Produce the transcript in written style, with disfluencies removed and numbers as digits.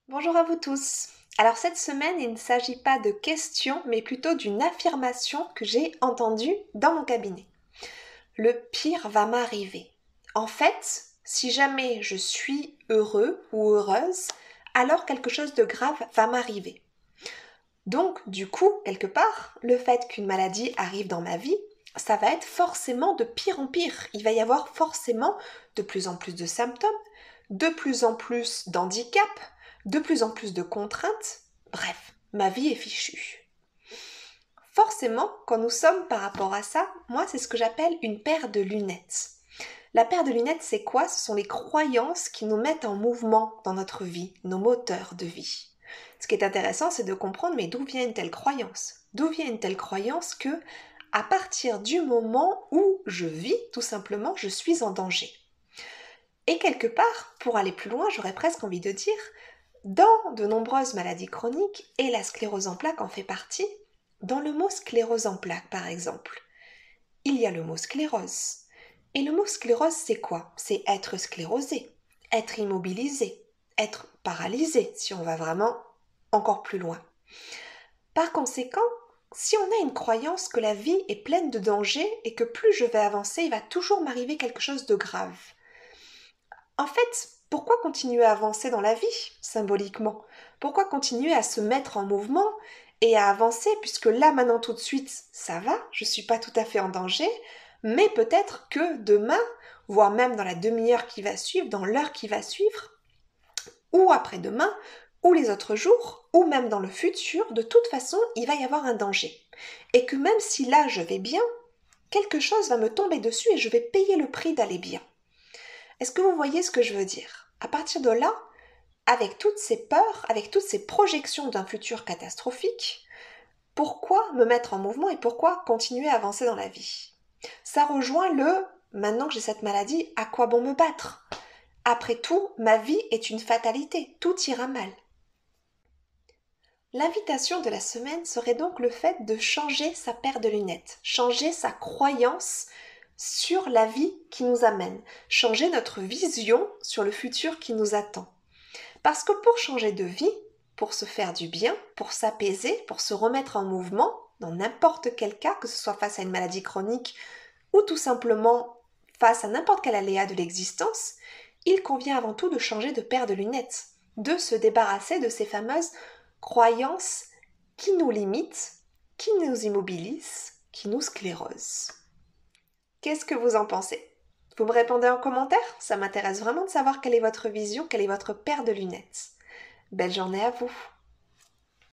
Bonjour à vous tous. Alors cette semaine, il ne s'agit pas de questions, mais plutôt d'une affirmation que j'ai entendue dans mon cabinet. Le pire va m'arriver. En fait, si jamais je suis heureux ou heureuse, alors quelque chose de grave va m'arriver. Donc, du coup, quelque part, le fait qu'une maladie arrive dans ma vie, ça va être forcément de pire en pire. Il va y avoir forcément de plus en plus de symptômes, de plus en plus d'handicaps, de plus en plus de contraintes. Bref, ma vie est fichue. Forcément, quand nous sommes par rapport à ça, moi, c'est ce que j'appelle une paire de lunettes. La paire de lunettes, c'est quoi? Ce sont les croyances qui nous mettent en mouvement dans notre vie, nos moteurs de vie. Ce qui est intéressant, c'est de comprendre, mais d'où vient une telle croyance? D'où vient une telle croyance que, à partir du moment où je vis, tout simplement, je suis en danger? Et quelque part, pour aller plus loin, j'aurais presque envie de dire, dans de nombreuses maladies chroniques, et la sclérose en plaques en fait partie, dans le mot sclérose en plaques, par exemple, il y a le mot sclérose. Et le mot sclérose, c'est quoi? C'est être sclérosé, être immobilisé, être paralysé, si on va vraiment encore plus loin. Par conséquent, si on a une croyance que la vie est pleine de dangers et que plus je vais avancer, il va toujours m'arriver quelque chose de grave. En fait, pourquoi continuer à avancer dans la vie, symboliquement? Pourquoi continuer à se mettre en mouvement et à avancer, puisque là, maintenant, tout de suite, ça va, je ne suis pas tout à fait en danger, mais peut-être que demain, voire même dans la demi-heure qui va suivre, dans l'heure qui va suivre, ou après-demain, ou les autres jours, ou même dans le futur, de toute façon, il va y avoir un danger. Et que même si là, je vais bien, quelque chose va me tomber dessus et je vais payer le prix d'aller bien. Est-ce que vous voyez ce que je veux dire? À partir de là, avec toutes ces peurs, avec toutes ces projections d'un futur catastrophique, pourquoi me mettre en mouvement et pourquoi continuer à avancer dans la vie? Ça rejoint le maintenant que j'ai cette maladie, à quoi bon me battre? Après tout, ma vie est une fatalité, tout ira mal. L'invitation de la semaine serait donc le fait de changer sa paire de lunettes, changer sa croyance sur la vie qui nous amène, changer notre vision sur le futur qui nous attend. Parce que pour changer de vie, pour se faire du bien, pour s'apaiser, pour se remettre en mouvement, dans n'importe quel cas, que ce soit face à une maladie chronique ou tout simplement face à n'importe quel aléa de l'existence, il convient avant tout de changer de paire de lunettes, de se débarrasser de ces fameuses croyances qui nous limitent, qui nous immobilisent, qui nous sclérosent. Qu'est-ce que vous en pensez? Vous me répondez en commentaire? Ça m'intéresse vraiment de savoir quelle est votre vision, quelle est votre paire de lunettes. Belle journée à vous!